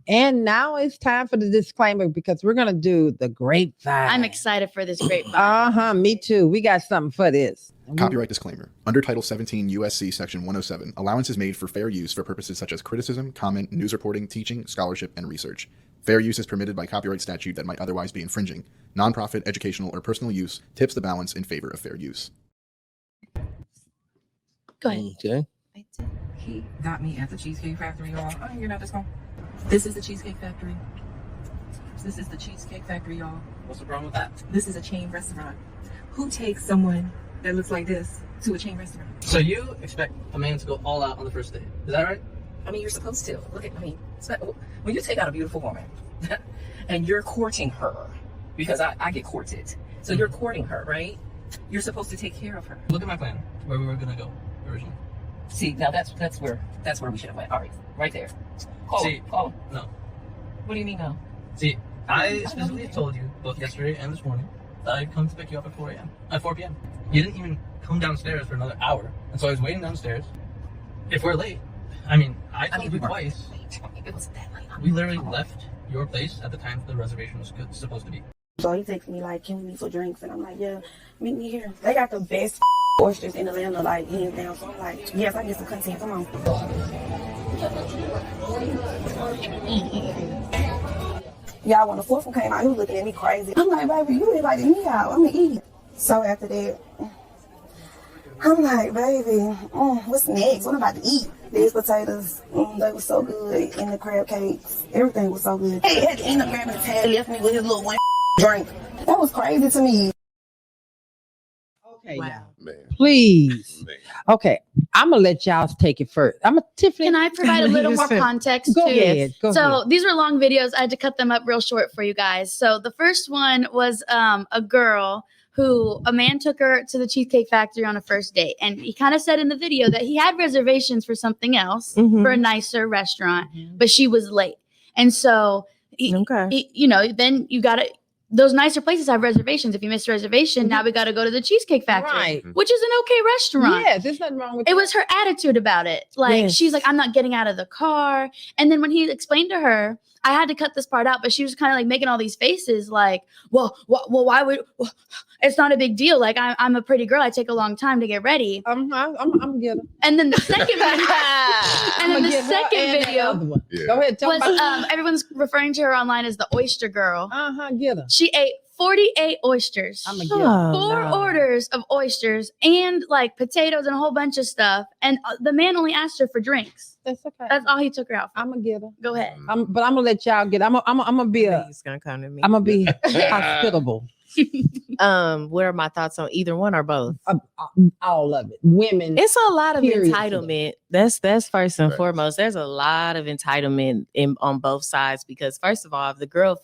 And now it's time for the disclaimer because we're going to do the grapevine. I'm excited for this grapevine. Me too. We got something for this. Copyright disclaimer. Under Title 17 U.S.C. Section 107, allowance is made for fair use for purposes such as criticism, comment, news reporting, teaching, scholarship, and research. Fair use is permitted by copyright statute that might otherwise be infringing. Nonprofit, educational, or personal use tips the balance in favor of fair use. Go ahead. Okay. He got me at the Cheesecake Factory, y'all. Oh, you're not this one. This is the Cheesecake Factory. This is the Cheesecake Factory, y'all. What's the problem with that? This is a chain restaurant. Who takes someone that looks like this to a chain restaurant? So you expect a man to go all out on the first date? Is that right? I mean, you're supposed to. When you take out a beautiful woman and you're courting her, because I get courted. So you're courting her, right? You're supposed to take care of her. Look at my plan, where we were gonna go originally. See, now that's where we should have went. All right there. Call him. No. What do you mean no? See, I specifically told you both yesterday and this morning that I'd come to pick you up at 4 p.m. You didn't even come downstairs for another hour, and so I was waiting downstairs. If we're late, I told you twice. It wasn't that late. We literally left your place at the time the reservation was supposed to be. So he texted me like, can we meet for drinks? And I'm like, yeah, meet me here. They got the best oysters in Atlanta, like hands down. So I'm like, yes, I get some content. Come on. Y'all, when the fourth one came out, he was looking at me crazy. I'm like, baby, you invited me out. I'm gonna eat. So after that, I'm like, baby, what's next? What am I about to eat? These potatoes, they were so good. And the crab cakes, everything was so good. Hey, at the end of grabbing the tag, left me with his little one drink. That was crazy to me. Okay, Wow. now, please. Okay, I'm gonna let y'all take it first. Tiffany. Can I provide a little more context Go too? ahead. Go ahead. These were long videos. I had to cut them up real short for you guys. So the first one was a girl who a man took her to the Cheesecake Factory on a first date. And he kind of said in the video that he had reservations for something else, for a nicer restaurant, but she was late. And so, then you got to, those nicer places have reservations. If you missed a reservation, now we got to go to the Cheesecake Factory, which is an okay restaurant. Yes, there's nothing wrong with it. It was her attitude about it. Like, she's like, I'm not getting out of the car. And then when he explained to her, I had to cut this part out, but she was kind of like making all these faces like, well, why would, it's not a big deal. Like, I'm a pretty girl. I take a long time to get ready. I'm good. And then the second video Go ahead. Tell was everyone's referring to her online as the Oyster Girl. Get her. She ate 48 oysters. I'm gonna get her. 4 orders of oysters and like potatoes and a whole bunch of stuff. And the man only asked her for drinks. That's okay. That's all he took her out for. I'm gonna get her. Go ahead. But I'm gonna let y'all get. I'm gonna be He's gonna come to me. I'm gonna be hospitable. What are my thoughts on either one or both? All of it. Women. It's a lot of period. entitlement. That's first and foremost. There's a lot of entitlement on both sides because first of all, if the girl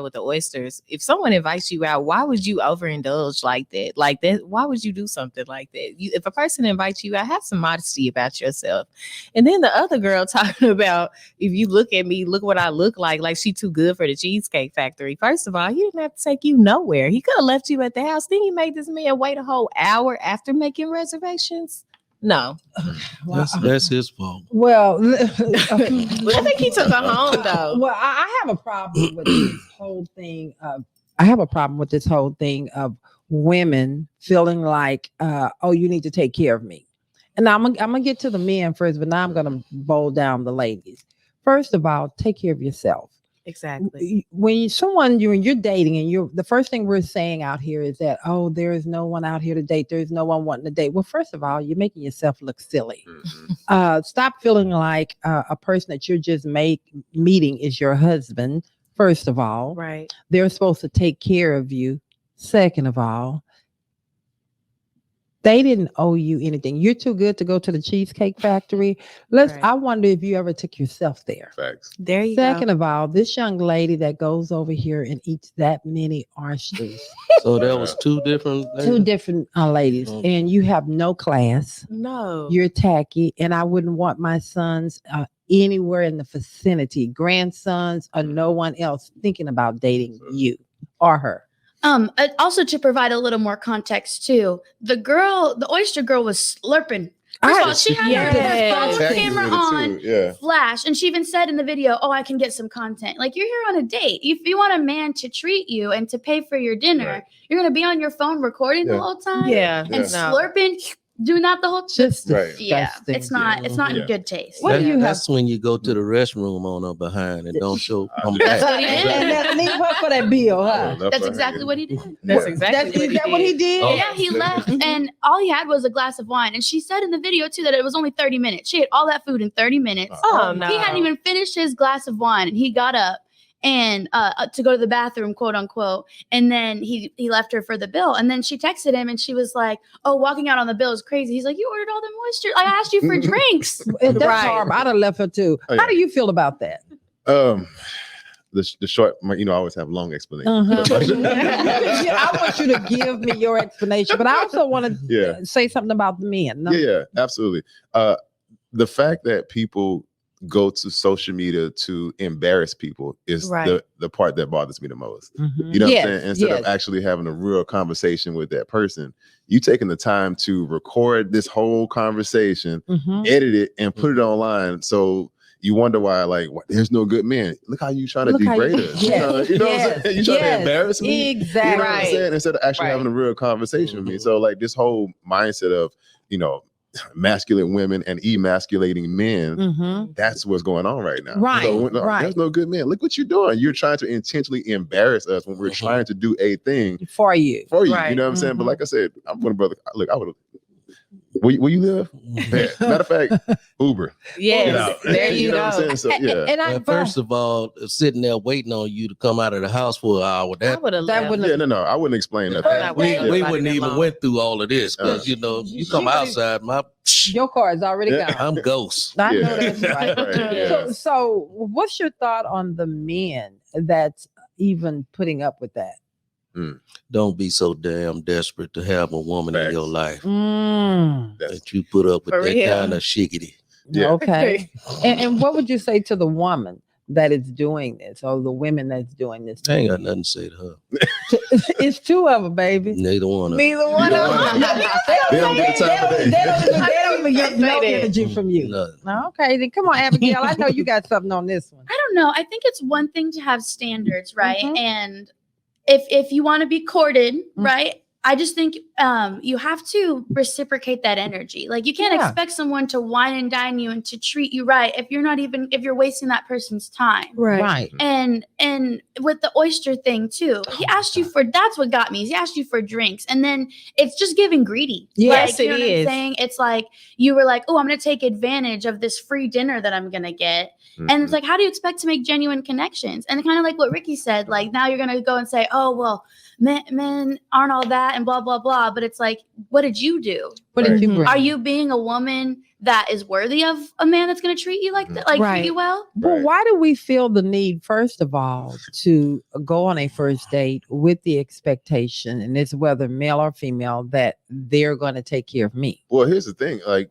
with the oysters, if someone invites you out, why would you overindulge like that? Like that, why would you do something like that? If a person invites you out, have some modesty about yourself. And then the other girl talking about, if you look at me, look what I look like she too good for the Cheesecake Factory. First of all, he didn't have to take you nowhere. He could have left you at the house. Then he made this man wait a whole hour after making reservations. No, that's his fault. Well, I think he took her home though. Well, I have a problem with this whole thing of women feeling like, you need to take care of me. And now I'm gonna get to the men first, but now I'm gonna boil down the ladies. First of all, take care of yourself. Exactly. When you're dating and the first thing we're saying out here is that, there is no one out here to date. There's no one wanting to date. Well, first of all, you're making yourself look silly. Stop feeling like a person that you're just meeting is your husband First of all, Right. they're supposed to take care of you. Second of all, they didn't owe you anything. You're too good to go to the Cheesecake Factory. Right. I wonder if you ever took yourself there. Facts. There you Second go. of all, this young lady that goes over here and eats that many oysters, So that was two different. two different ladies, Okay. and you have no class. No. You're tacky, and I wouldn't want my sons anywhere in the vicinity, grandsons or no one else thinking about dating you or her. Also to provide a little more context too, the oyster girl was slurping. First of all, she had her phone Tagging camera with it, on, too. Yeah. flash, and she even said in the video, "Oh, I can get some content." Like, you're here on a date. If you want a man to treat you and to pay for your dinner, Right. you're gonna be on your phone recording the whole time, Yeah. and Yeah. slurping, doing that the whole. Just Right. Yeah, disgusting. it's not in Yeah. good taste. What do you have? That's when you go to the restroom on her behind and don't show come That's back. what he did. And leave her for that bill, huh? That's exactly what he did. That's Yeah. exactly Is that what he did? Oh. Yeah, he left, and all he had was a glass of wine. And she said in the video too that it was only 30 minutes. She ate all that food in 30 minutes. Oh, no. He hadn't even finished his glass of wine, and he got up and to go to the bathroom, quote unquote. And then he left her for the bill. And then she texted him, and she was like, "Oh, walking out on the bill is crazy." He's like, "You ordered all the moisture. I asked you for drinks." That's Right. horrible. I'd have left her too. Oh, How yeah. do you feel about that? The short, I always have long explanations. I want you to give me your explanation, but I also want to Yeah. say something about the men. No? Yeah, absolutely. The fact that people go to social media to embarrass people is Right. the part that bothers me the most. Mhm. You know Yes, what I'm saying? Instead of yes. actually having a real conversation with that person, you taking the time to record this whole conversation, Mhm. edit it, and put it online. So you wonder why, like, there's no good men. Look how you trying to Look how degrade you- us. Yes, You know what yes, I'm saying? You trying yes, to embarrass me. Exactly. You know what I'm Right. saying? Instead of actually Right. having a real conversation with me. Mhm. So like this whole mindset of, masculine women and emasculating men, Mhm. that's what's going on right now. Right, So right. there's no good men. Look what you're doing. You're trying to intentionally embarrass us when we're trying to do a thing For you. for you. Right. You know what I'm saying? But Mhm. like I said, I'm one brother. Look, I would where you live? Bet. Matter of fact, Uber. Yes. Get out. There you know what I'm go. saying? So yeah. And I, Well, first of all, sitting there waiting on you to come out of the house for an hour, I that would have that left. wouldn't Yeah, no, I wouldn't explain that. Not we, waiting we nobody wouldn't that even long. went through all of this because you come outside, your car is already Yeah. gone. I'm ghost. I know Yeah. that's right. Right, yeah. So what's your thought on the men that's even putting up with that? Don't be so damn desperate to have a woman in Facts. your life Mm, that you put up with For that real. kind of shiggity. Yeah. okay. And what would you say to the woman that is doing this, or the women that's doing this? I ain't got nothing to say to her. It's two of them, baby. Neither one of them. Neither one of them. They don't get the time of day. They don't even get no Say that. energy from you. Nothing. No, okay, then come on, Abigail. I know you got something on this one. I don't know. I think it's one thing to have standards, right? Mhm. And if you want to be courted, right? I just think you have to reciprocate that energy. Like, you can't Yeah. expect someone to wine and dine you and to treat you right if you're wasting that person's time. Right. And with the oyster thing too, he asked you for, that's what got me. He asked you for drinks, and then it's just giving greedy. Yes, like, you know it what I'm is. saying? It's like you were like, "Oh, I'm going to take advantage of this free dinner that I'm going to get." And it's like, how do you expect to make genuine connections? And kind of like what Ricky said, like, now you're going to go and say, "Oh, well, men aren't all that," and blah blah blah. But it's like, what did you do? What did you Mhm. bring? Are you being a woman that is worthy of a man that's going to treat you like that, like Right. treat you well? Well, Right. why do we feel the need, first of all, to go on a first date with the expectation, and it's whether male or female, that they're going to take care of me? Well, here's the thing. Like,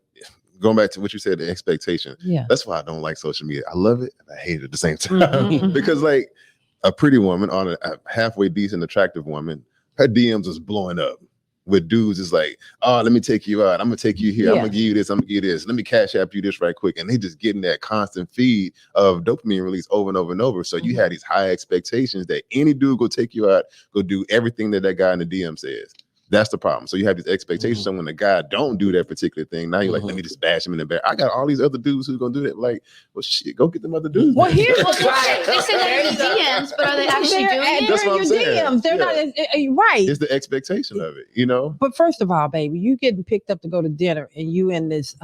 going back to what you said, the expectation. Yeah. That's why I don't like social media. I love it and I hate it at the same time. Mhm. Because like a pretty woman on a halfway decent, attractive woman, her DMs is blowing up. With dudes, is like, "Oh, let me take you out. I'm gonna take you here. I'm Yeah. gonna give you this. I'm gonna give you this. Let me cash app you this right quick." And they just getting that constant feed of dopamine release over and over and over. So you Mhm. had these high expectations that any dude go take you out, go do everything that guy in the DM says. That's the problem. So you have these expectations. So when the guy don't do that particular thing, now you're like, "Let me just bash him in the back." I got all these other dudes who's gonna do that. Like, well, shit, go get them other dudes. Well, man. here's Well, they say that in the DMs, but are they actually doing it? That's They're what in I'm your saying. DMs. They're Yeah. not right. It's the expectation of it, But first of all, baby, you getting picked up to go to dinner, and you in this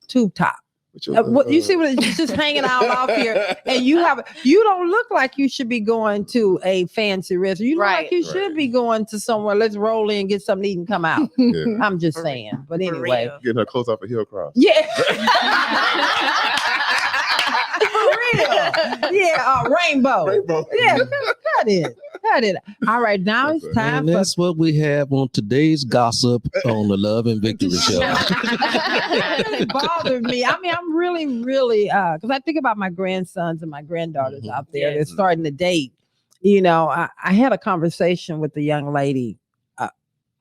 tube top What you see? What it's just hanging out off here, and you don't look like you should be going to a fancy restaurant. You look like you should be going to somewhere. Let's roll in, get something to eat, and come out. Yeah. I'm just saying. But anyway, Getting her clothes off a Hillcross. yeah. For real. Yeah, rainbow. Yeah, cut it. All right, now it's time And that's what we have on today's gossip on the Love and Victory Show. It really bothered me. I mean, I'm really, because I think about my grandsons and my granddaughters out there. They're starting to date. You know, I had a conversation with the young lady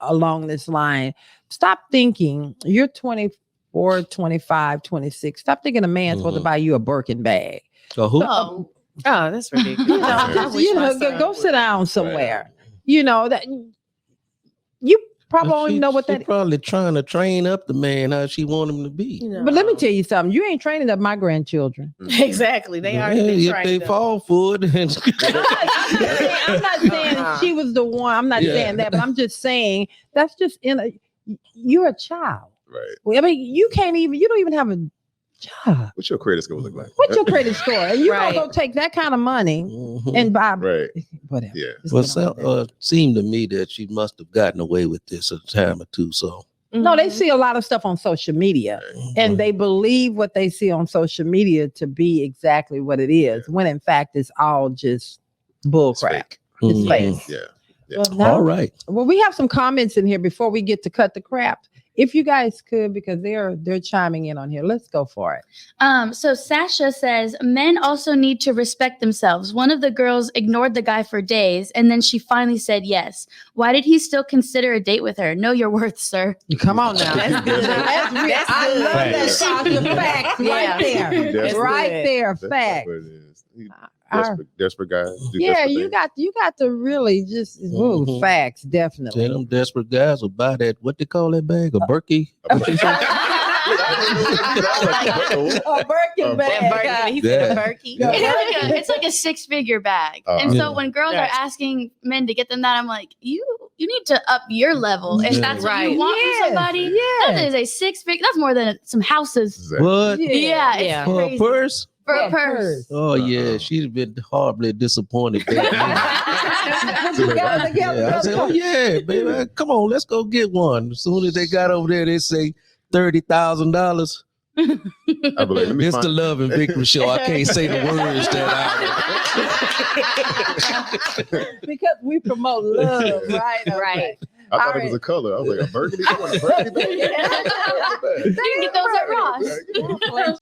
along this line. Stop thinking you're 24, 25, 26. Stop thinking a man's supposed to buy you a Birkin bag. So who? Oh, that's ridiculous. Go sit down somewhere. You know that you probably don't even know what that is. Probably trying to train up the man how she want him to be. But let me tell you something. You ain't training up my grandchildren. Exactly. They already been if trained they up. fall for it. I'm not saying she was the one. I'm not saying that, but I'm just saying that's just you're a child. Right. Well, I mean, you don't even have a job. What's your credit score look like? What's your credit score? And you don't go take that kind of money and buy whatever. Yeah. Well, seemed to me that she must have gotten away with this a time or two. So no, they see a lot of stuff on social media and they believe what they see on social media to be exactly what it is, when in fact it's all just bull crap. It's fake. Yeah. Well, now, all right. Well, we have some comments in here before we get to cut the crap. If you guys could, because they're chiming in on here. Let's go for it. So Sasha says, men also need to respect themselves. One of the girls ignored the guy for days, and then she finally said yes. Why did he still consider a date with her? Know your worth, sir. You come on now. That's good. That's real. I love that, Sasha. Facts right there. That's Right good. there. That's Facts. what it is. Desperate guys. Yeah, you got to really just facts, definitely. Them desperate guys will buy that, what they call that bag, a Berkey? A Birkin bag. He said a Berkey. It's like a 6-figure bag. And so when girls are asking men to get them that, I'm like, you need to up your level. If that's what you want from somebody, that is a 6-figure. That's more than some houses. What? Yeah, it's For a crazy. purse? For a purse. Oh yeah, she's been horribly disappointed. I said, oh yeah, baby, come on, let's go get one. As soon as they got over there, they say $30,000. It's the Love and Victory Show. I can't say the words that because we promote love, right? Right. I thought it was a color. I was like, a burgundy? You want a burgundy bag? You can get those at Ross.